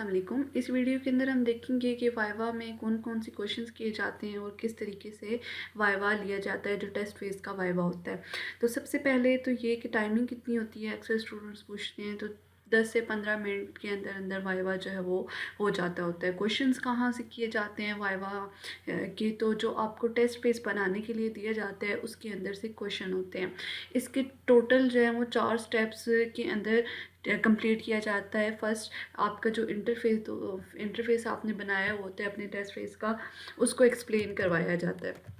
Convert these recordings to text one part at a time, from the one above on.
अस्सलाम वालेकुम। इस वीडियो के अंदर हम देखेंगे कि वाइवा में कौन कौन से क्वेश्चंस किए जाते हैं और किस तरीके से वाइवा लिया जाता है जो टेस्ट फेज़ का वाइवा होता है। तो सबसे पहले तो ये कि टाइमिंग कितनी होती है, अक्सर स्टूडेंट्स पूछते हैं, तो 10 से 15 मिनट के अंदर अंदर वाइवा जो है वो हो जाता होता है। क्वेश्चंस कहाँ से किए जाते हैं वाइवा के, तो जो आपको टेस्ट फेज़ बनाने के लिए दिया जाता है उसके अंदर से क्वेश्चन होते हैं। इसके टोटल जो है वो 4 स्टेप्स के अंदर कंप्लीट किया जाता है। फर्स्ट आपका जो इंटरफेस आपने बनाया होता है अपने टेस्ट फेस का, उसको एक्सप्लेन करवाया जाता है।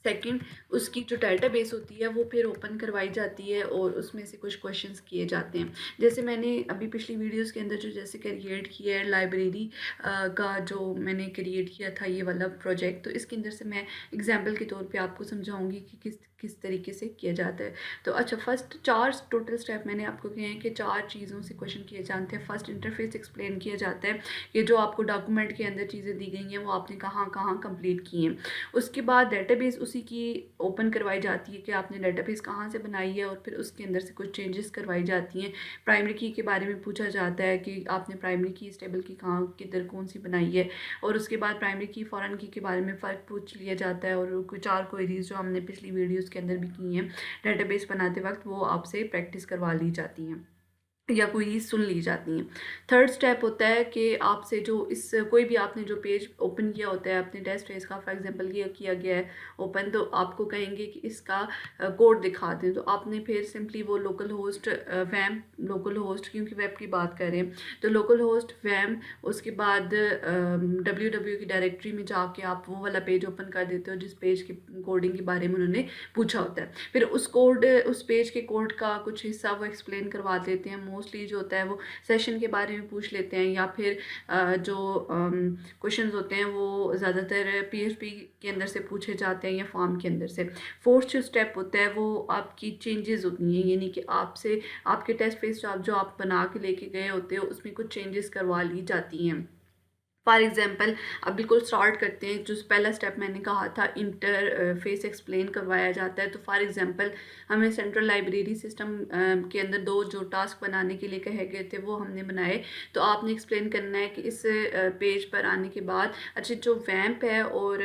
सेकंड, उसकी जो डेटाबेस होती है वो फिर ओपन करवाई जाती है और उसमें से कुछ क्वेश्चंस किए जाते हैं। जैसे मैंने अभी पिछली वीडियोस के अंदर जो जैसे क्रिएट किया है लाइब्रेरी का, जो मैंने क्रिएट किया था ये वाला प्रोजेक्ट, तो इसके अंदर से मैं एग्जांपल के तौर पे आपको समझाऊंगी कि किस किस तरीके से किया जाता है। तो अच्छा, फर्स्ट 4 टोटल स्टेप मैंने आपको कहे हैं कि 4 चीज़ों से क्वेश्चन किए जाते हैं। फर्स्ट, इंटरफेस एक्सप्लेन किया जाता है कि जो आपको डॉक्यूमेंट के अंदर चीज़ें दी गई हैं वो आपने कहाँ कहाँ कंप्लीट की हैं। उसके बाद डेटाबेस उसी की ओपन करवाई जाती है कि आपने डेटाबेस कहाँ से बनाई है, और फिर उसके अंदर से कुछ चेंजेस करवाई जाती हैं। प्राइमरी की के बारे में पूछा जाता है कि आपने प्राइमरी की इस टेबल की कहाँ किधर कौन सी बनाई है, और उसके बाद प्राइमरी की फॉरेन की के बारे में फ़र्क पूछ लिया जाता है। और कुछ 4 क्वेरीज जो हमने पिछली वीडियोज़ के अंदर भी की हैं डेटाबेस बनाते वक्त, वो आपसे प्रैक्टिस करवा ली जाती हैं या कोई सुन ली जाती हैं। थर्ड स्टेप होता है कि आपसे जो इस कोई भी आपने जो पेज ओपन किया होता है अपने टेस्ट फेस का, फॉर एग्जांपल ये किया गया है ओपन, तो आपको कहेंगे कि इसका कोड दिखा दें, तो आपने फिर सिंपली वो लोकल होस्ट वैम, लोकल होस्ट क्योंकि वेब की बात कर रहे हैं तो लोकल होस्ट वैम, उसके बाद www की डायरेक्टरी में जाके आप वो वाला पेज ओपन कर देते हो जिस पेज की कोडिंग के बारे में उन्होंने पूछा होता है। फिर उस पेज के कोड का कुछ हिस्सा वो एक्सप्लेन करवा देते हैं। मोस्टली जो होता है वो सेशन के बारे में पूछ लेते हैं, या फिर जो क्वेश्चंस होते हैं वो ज़्यादातर PHP के अंदर से पूछे जाते हैं या फॉर्म के अंदर से। फोर्थ जो स्टेप होता है वो आपकी चेंजेस होती हैं, यानी कि आपसे आपके टेस्ट फेस जो आप बना के लेके गए होते हो उसमें कुछ चेंजेस करवा ली जाती हैं। फॉर एग्जाम्पल, अब बिल्कुल स्टार्ट करते हैं। जो पहला स्टेप मैंने कहा था इंटरफेस एक्सप्लेन करवाया जाता है, तो फॉर एग्जांपल हमें सेंट्रल लाइब्रेरी सिस्टम के अंदर 2 जो टास्क बनाने के लिए कहे गए थे वो हमने बनाए। तो आपने एक्सप्लेन करना है कि इस पेज पर आने के बाद अच्छा जो वैम्प है और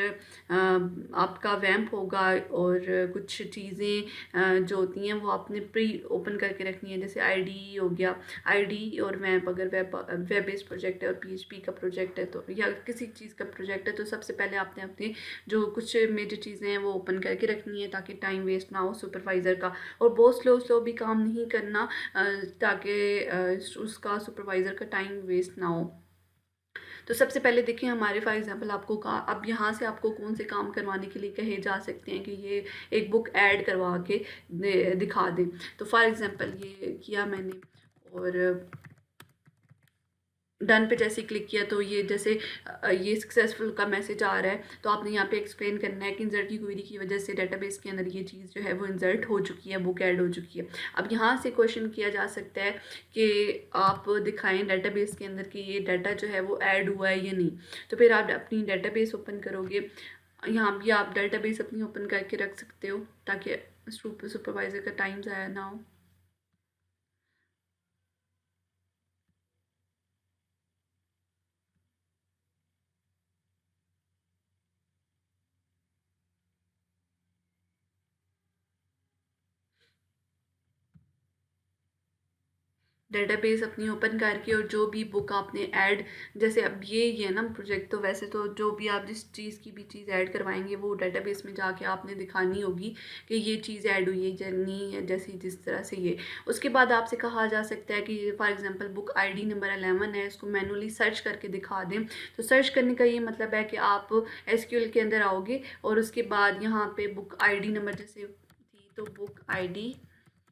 आपका वैम्प होगा, और कुछ चीज़ें जो होती हैं वो आपने प्री ओपन करके रखनी है, जैसे ID हो गया। ID और वैम्प अगर वेब बेस्ड प्रोजेक्ट है और PHP का प्रोजेक्ट है तो, या किसी चीज़ का प्रोजेक्ट है, तो सबसे पहले आपने अपनी जो कुछ मेजर चीज़ें हैं वो ओपन करके रखनी है ताकि टाइम वेस्ट ना हो सुपरवाइज़र का। और बहुत स्लो भी काम नहीं करना ताकि उसका सुपरवाइज़र का टाइम वेस्ट ना हो। तो सबसे पहले देखिए हमारे फॉर एग्जांपल आपको कहा, अब यहाँ से आपको कौन से काम करवाने के लिए कहे जा सकते हैं कि ये एक बुक ऐड करवा के दिखा दें। तो फॉर एग्जांपल ये किया मैंने और डन पे जैसे क्लिक किया तो ये जैसे ये सक्सेसफुल का मैसेज आ रहा है। तो आपने यहाँ पे एक्सप्लेन करना है कि इंसर्ट की क्वेरी की वजह से डेटाबेस के अंदर ये चीज़ जो है वो इंसर्ट हो चुकी है, बुक ऐड हो चुकी है। अब यहाँ से क्वेश्चन किया जा सकता है कि आप दिखाएं डेटाबेस के अंदर कि ये डाटा जो है वो ऐड हुआ है या नहीं। तो फिर आप अपनी डेटाबेस ओपन करोगे, यहाँ भी आप डेटाबेस अपनी ओपन करके रख सकते हो ताकि सुपरवाइज़र का टाइम ज़ाया ना हो। डेटाबेस अपनी ओपन करके, और जो भी बुक आपने ऐड, जैसे अब ये है ना प्रोजेक्ट, तो वैसे तो जो भी आप जिस चीज़ की भी चीज़ ऐड करवाएंगे वो डेटाबेस में जाके आपने दिखानी होगी कि ये चीज़ ऐड हुई है जर्नी है, जैसी जिस तरह से ये। उसके बाद आपसे कहा जा सकता है कि for example book ID number 11 है, इसको मैनुअली सर्च करके दिखा दें। तो सर्च करने का ये मतलब है कि आप SQL के अंदर आओगे और उसके बाद यहाँ पे बुक ID नंबर जैसे थी तो बुक ID,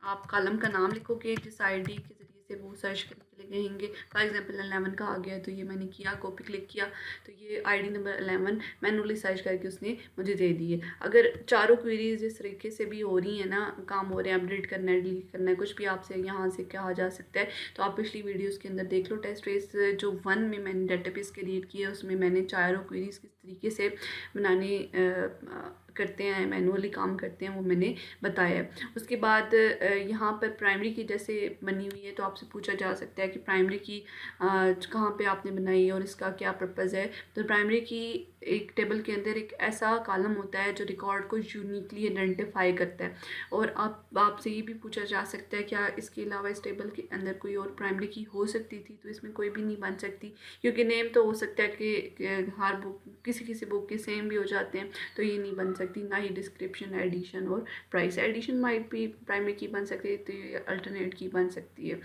आप कॉलम का नाम लिखोगे जिस ID के ज़रिए से वो सर्च करने के लिए कहेंगे। फॉर एग्जांपल 11 का आ गया तो ये मैंने किया, कॉपी क्लिक किया, तो ये ID नंबर 11 मैनुअली सर्च करके उसने मुझे दे दी है। अगर चारों क्वेरीज जिस तरीके से भी हो रही है ना, काम हो रहे हैं, अपडेट करना है, डिलीट करना है, कुछ भी आपसे यहाँ से कहा जा सकता है, तो आप पिछली वीडियोज़ के अंदर देख लो। टेस्ट फेस जो 1 में मैंने डेटाबेस क्रिएट किया उसमें मैंने चारों क्वेरीज किस तरीके से बनाने करते हैं, मैनुअली काम करते हैं, वो मैंने बताया है। उसके बाद यहाँ पर प्राइमरी की जैसे बनी हुई है तो आपसे पूछा जा सकता है कि प्राइमरी की कहाँ पे आपने बनाई है और इसका क्या पर्पज़ है। तो प्राइमरी की एक टेबल के अंदर एक ऐसा कॉलम होता है जो रिकॉर्ड को यूनिकली आइडेंटिफाई करता है। और आपसे ये भी पूछा जा सकता है क्या इसके अलावा इस टेबल के अंदर कोई और प्राइमरी की हो सकती थी, तो इसमें कोई भी नहीं बन सकती, क्योंकि नेम तो हो सकता है कि हर बुक किसी बुक के सेम भी हो जाते हैं, तो ये नहीं बन सकती। ना ही डिस्क्रिप्शन, एडिशन और प्राइस। एडिशन माइट भी प्राइमरी की बन सकती है, तो ये अल्टरनेट की बन सकती है।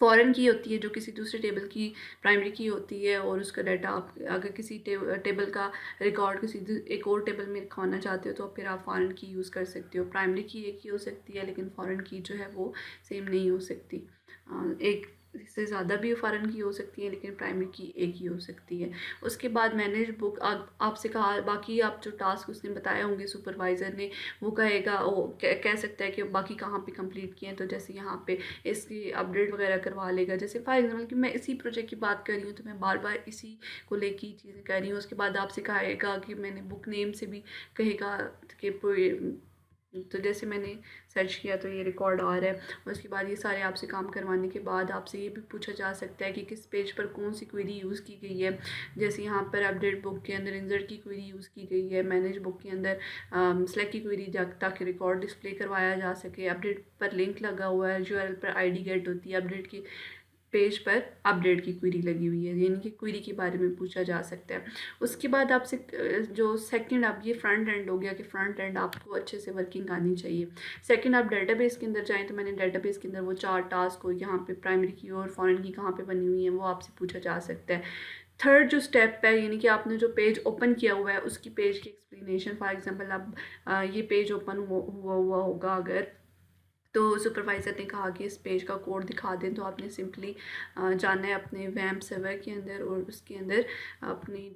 फॉरेन की होती है जो किसी दूसरे टेबल की प्राइमरी की होती है, और उसका डाटा आप अगर किसी टेबल का रिकॉर्ड किसी एक और टेबल में रखवाना चाहते हो तो फिर आप फॉरेन की यूज़ कर सकते हो। प्राइमरी की एक ही हो सकती है, लेकिन फॉरेन की जो है वो सेम नहीं हो सकती। एक से ज़्यादा भी फॉरेन की हो सकती है, लेकिन प्राइमरी की एक ही हो सकती है। उसके बाद मैनेज बुक आपसे कहा, बाकी आप जो टास्क उसने बताए होंगे सुपरवाइज़र ने, वो कहेगा, वो कह सकता है कि बाकी कहाँ पे कंप्लीट किए हैं। तो जैसे यहाँ पे इसकी अपडेट वगैरह करवा लेगा। जैसे फॉर एग्जांपल कि मैं इसी प्रोजेक्ट की बात कर रही हूँ, तो मैं बार बार इसी को लेके ही चीज़ें कर रही हूँ। उसके बाद आपसे कहेगा कि मैंने बुक नेम से भी कहेगा कि तो जैसे मैंने सर्च किया तो ये रिकॉर्ड आ रहा है। उसके बाद ये सारे आपसे काम करवाने के बाद आपसे ये भी पूछा जा सकता है कि किस पेज पर कौन सी क्वेरी यूज़ की गई है। जैसे यहाँ पर अपडेट बुक के अंदर इंसर्ट की क्वेरी यूज़ की गई है, मैनेज बुक के अंदर सेलेक्ट की क्वेरी ताकि रिकॉर्ड डिस्प्ले करवाया जा सके। अपडेट पर लिंक लगा हुआ है, यूआरएल पर आईडी गेट होती है, अपडेट की पेज पर अपडेट की क्वेरी लगी हुई है, यानी कि क्वेरी के बारे में पूछा जा सकता है। उसके बाद आपसे जो सेकंड, आप ये फ्रंट एंड हो गया कि फ्रंट एंड आपको अच्छे से वर्किंग आनी चाहिए। सेकंड, आप डेटाबेस के अंदर जाएं तो मैंने डेटाबेस के अंदर वो 4 टास्क हो, यहाँ पे प्राइमरी की और फॉरेन की कहाँ पे बनी हुई है, वो आपसे पूछा जा सकता है। थर्ड जो स्टेप है, यानी कि आपने जो पेज ओपन किया हुआ है उसकी पेज की एक्सप्लेनेशन। फॉर एग्जांपल आप ये पेज ओपन हुआ होगा अगर, तो सुपरवाइज़र ने कहा कि इस पेज का कोड दिखा दें, तो आपने सिंपली जाना है अपने वैम्प सर्वर के अंदर और उसके अंदर अपनी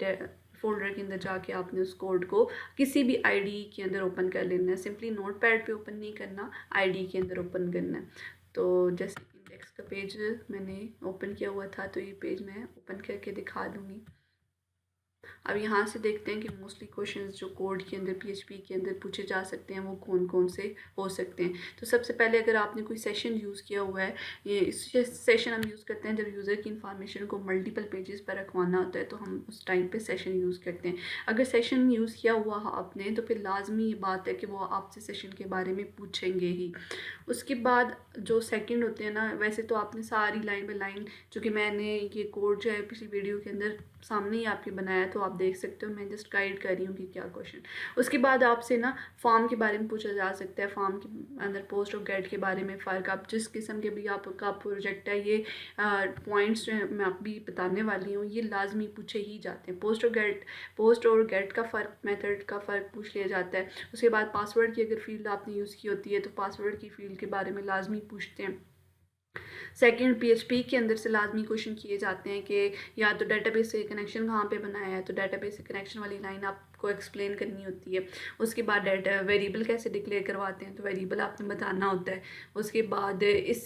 फ़ोल्डर के अंदर जाके आपने उस कोड को किसी भी आईडी के अंदर ओपन कर लेना है। सिंपली नोटपैड पे ओपन नहीं करना, आईडी के अंदर ओपन करना है। तो जैसे इंडेक्स का पेज मैंने ओपन किया हुआ था, तो ये पेज मैं ओपन करके दिखा दूँगी। अब यहाँ से देखते हैं कि मोस्टली क्वेश्चंस जो कोड के अंदर पीएचपी के अंदर पूछे जा सकते हैं वो कौन कौन से हो सकते हैं। तो सबसे पहले अगर आपने कोई सेशन यूज़ किया हुआ है, ये इस सेशन हम यूज़ करते हैं जब यूज़र की इन्फॉर्मेशन को मल्टीपल पेजेस पर रखवाना होता है, तो हम उस टाइम पे सेशन यूज़ करते हैं। अगर सेशन यूज़ किया हुआ आपने तो फिर लाजमी ये बात है कि वो आपसे सेशन के बारे में पूछेंगे ही। उसके बाद जो सेकंड होते हैं ना, वैसे तो आपने सारी लाइन बाय लाइन, चूँकि मैंने ये कोड जो है पिछली वीडियो के अंदर सामने ही आपके बनाया, तो आप देख सकते हो, मैं जस्ट गाइड कर रही हूँ कि क्या क्वेश्चन। उसके बाद आपसे ना फॉर्म के बारे में पूछा जा सकता है, फॉर्म के अंदर पोस्ट और गेट के बारे में फ़र्क, आप जिस किस्म के भी आपका प्रोजेक्ट है, ये पॉइंट्स जो मैं अभी बताने वाली हूँ ये लाजमी पूछे ही जाते हैं। पोस्ट और गेट का फ़र्क, मेथड का फ़र्क पूछ लिया जाता है। उसके बाद पासवर्ड की अगर फील्ड आपने यूज़ की होती है तो पासवर्ड की फील्ड के बारे में लाजमी पूछते हैं। सेकंड, पीएचपी के अंदर से लाजमी क्वेश्चन किए जाते हैं कि या तो डेटाबेस से कनेक्शन कहाँ पे बनाया है, तो डेटाबेस से कनेक्शन वाली लाइन आपको एक्सप्लेन करनी होती है। उसके बाद डाटा वेरिएबल कैसे डिक्लेयर करवाते हैं, तो वेरिएबल आपने बताना होता है। उसके बाद इस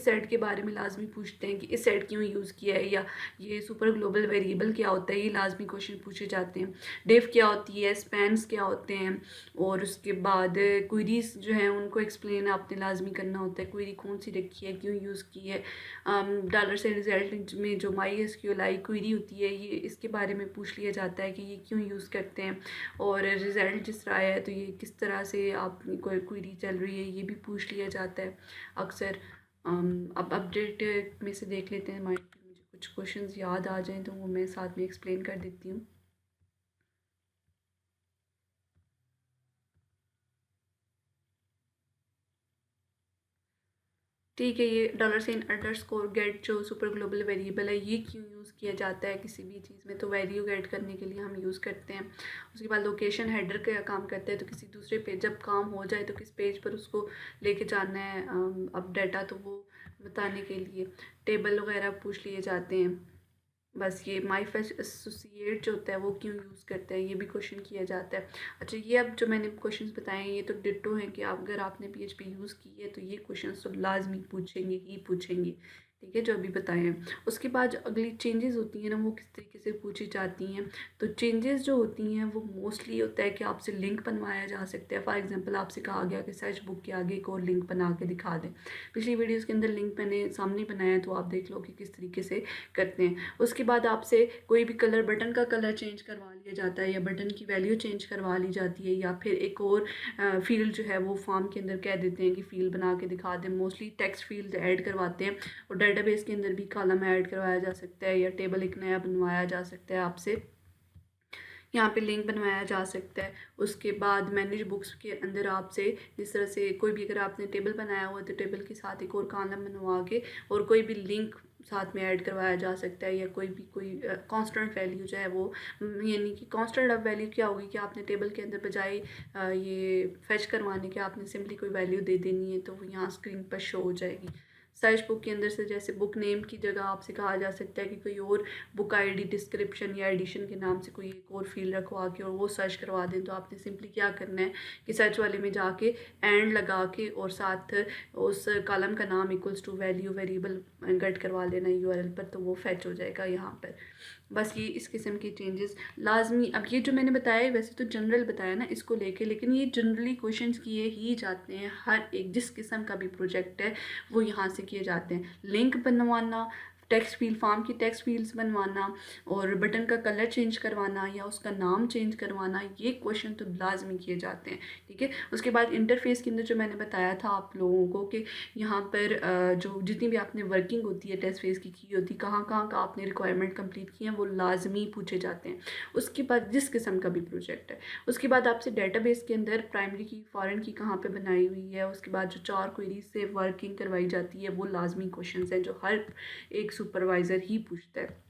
सेट के बारे में लाजमी पूछते हैं कि इस सेट क्यों यूज़ किया है, या ये सुपर ग्लोबल वेरिएबल क्या होता है, ये लाजमी क्वेश्चन पूछे जाते हैं। डिफ क्या होती है, स्पैन्स क्या होते हैं, और उसके बाद क्वेरीज जो हैं उनको एक्सप्लेन आपने लाजमी करना होता है, क्वेरी कौन सी रखी है, क्यों यूज़ की है। डॉलर से रिजल्ट में जो MySQL क्वेरी होती है, ये इसके बारे में पूछ लिया जाता है कि ये क्यों यूज़ करते हैं, और रिज़ल्ट जिस तरह आया है तो ये किस तरह से आपकी कोई क्वेरी चल रही है, ये भी पूछ लिया जाता है अक्सर। अब अपडेट में से देख लेते हैं, मुझे कुछ क्वेश्चंस याद आ जाएं तो वो मैं साथ में एक्सप्लेन कर देती हूँ। ठीक है, ये $_गेट जो सुपर ग्लोबल वेरिएबल है, ये क्यों यूज़ किया जाता है किसी भी चीज़ में, तो वैल्यू गेट करने के लिए हम यूज़ करते हैं। उसके बाद लोकेशन हेडर का काम करता है, तो किसी दूसरे पेज जब काम हो जाए तो किस पेज पर उसको लेके जाना है अब डाटा, तो वो बताने के लिए टेबल वगैरह पूछ लिए जाते हैं। बस ये माई फर्स्ट एसोसिएट जो होता है वो क्यों यूज़ करते हैं, ये भी क्वेश्चन किया जाता है। अच्छा, ये अब जो मैंने क्वेश्चंस बताए हैं ये तो डिट्टो हैं कि अगर आपने पीएचपी यूज़ की है तो ये क्वेश्चंस तो लाजमी पूछेंगे ही पूछेंगे ठीक है, जो अभी बताए हैं। उसके बाद जो अगली चेंजेस होती हैं ना, वो किस तरीके से पूछी जाती हैं। तो चेंजेस जो होती हैं वो मोस्टली होता है कि आपसे लिंक बनवाया जा सकता है। फॉर एग्जांपल आपसे कहा गया कि सर्च बुक के आगे एक और लिंक बना के दिखा दें। पिछली वीडियोस के अंदर लिंक मैंने सामने बनाया है, तो आप देख लो कि किस तरीके से करते हैं। उसके बाद आपसे कोई भी कलर, बटन का कलर चेंज करवा लिया जाता है, या बटन की वैल्यू चेंज करवा ली जाती है, या फिर एक और फील्ड जो है वो फॉर्म के अंदर कह देते हैं कि फील्ड बना के दिखा दें। मोस्टली टेक्स्ट फील्ड ऐड करवाते हैं, और डेटाबेस के अंदर भी कॉलम ऐड करवाया जा सकता है, या टेबल एक नया बनवाया जा सकता है आपसे, यहाँ पे लिंक बनवाया जा सकता है। उसके बाद मैनेज बुक्स के अंदर आपसे जिस तरह से कोई भी, अगर आपने टेबल बनाया हुआ तो टेबल के साथ एक और कॉलम बनवा के और कोई भी लिंक साथ में ऐड करवाया जा सकता है, या कोई कांस्टेंट वैल्यू जो है वो, यानी कि कांस्टेंट ऑफ वैल्यू क्या होगी कि आपने टेबल के अंदर बजाय ये फेच करवाने के आपने सिंपली कोई वैल्यू दे देनी है, तो वो यहाँ स्क्रीन पर शो हो जाएगी। सर्च बुक के अंदर से जैसे बुक नेम की जगह आपसे कहा जा सकता है कि कोई और बुक आईडी, डिस्क्रिप्शन या एडिशन के नाम से कोई एक और फील्ड रखवा के और वो सर्च करवा दें। तो आपने सिंपली क्या करना है कि सर्च वाले में जाके एंड लगा के और साथ उस कॉलम का नाम equals to value variable get करवा लेना यूआरएल पर, तो वो फैच हो जाएगा यहाँ पर। बस ये इस किस्म की चेंजेस लाजमी। अब ये जो मैंने बताया है वैसे तो जनरल बताया ना इसको लेके, लेकिन ये जनरली क्वेश्चंस किए ही जाते हैं। हर एक जिस किस्म का भी प्रोजेक्ट है वो यहाँ से किए जाते हैं। लिंक बनवाना, टेक्स्ट फील्ड, फॉर्म की टेक्स्ट फील्ड्स बनवाना, और बटन का कलर चेंज करवाना या उसका नाम चेंज करवाना, ये क्वेश्चन तो लाजमी किए जाते हैं। ठीक है, उसके बाद इंटरफेस के अंदर जो मैंने बताया था आप लोगों को कि यहाँ पर जो जितनी भी आपने वर्किंग होती है टेस्ट फेस की होती, कहाँ कहाँ का आपने रिक्वायरमेंट कंप्लीट की है, वो लाजमी पूछे जाते हैं। उसके बाद जिस किस्म का भी प्रोजेक्ट है, उसके बाद आपसे डेटाबेस के अंदर प्राइमरी की, फॉरेन की कहाँ पे बनाई हुई है, उसके बाद जो 4 क्वेरीज से वर्किंग करवाई जाती है, वो लाजमी क्वेश्चन हैं जो हर एक सुपरवाइज़र ही पूछता है।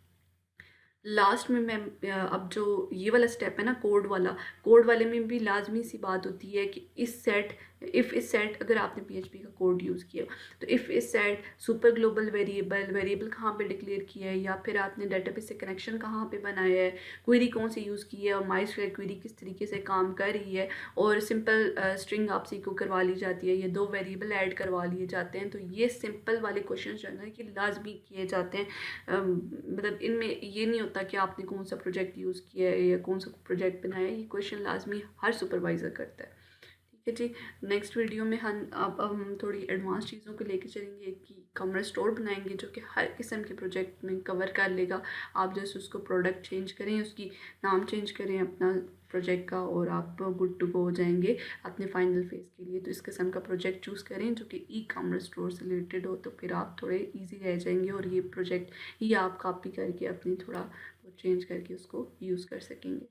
लास्ट में मैं अब जो ये वाला स्टेप है ना कोड वाला, कोड वाले में भी लाजमी सी बात होती है कि इस सेट, इफ़ इस सेट, अगर आपने PHP का कोड यूज़ किया तो इफ़ इस सेट सुपर ग्लोबल वेरिएबल कहाँ पे डिक्लेयर किया है, या फिर आपने डेटाबेस से कनेक्शन कहाँ पे बनाया है, क्वेरी कौन सी यूज़ की है, और माइस्क्वेल क्वेरी किस तरीके से काम कर रही है, और सिंपल स्ट्रिंग आपसे को करवा ली जाती है, ये 2 वेरिएबल ऐड करवा लिए जाते हैं। तो ये सिंपल वाले क्वेश्चन जो है ना कि लाजमी किए जाते हैं। मतलब इनमें ये नहीं होता कि आपने कौन सा प्रोजेक्ट यूज़ किया है या कौन सा प्रोजेक्ट बनाया है, ये क्वेश्चन लाजमी हर सुपरवाइज़र करता है। ठीक है जी। नेक्स्ट वीडियो में हम थोड़ी एडवांस चीज़ों को लेके चलेंगे कि कॉमर्स स्टोर बनाएंगे जो कि हर किस्म के प्रोजेक्ट में कवर कर लेगा। आप जैसे उसको प्रोडक्ट चेंज करें, उसकी नाम चेंज करें अपना प्रोजेक्ट का, और आप गुड टू गो हो जाएंगे अपने फाइनल फेज़ के लिए। तो इस किस्म का प्रोजेक्ट चूज़ करें जो कि ई-कॉमर्स स्टोर से रिलेटेड हो, तो फिर आप थोड़े ईजी रह जाएंगे, और ये प्रोजेक्ट ही आप कॉपी करके अपनी थोड़ा चेंज करके उसको यूज़ कर सकेंगे।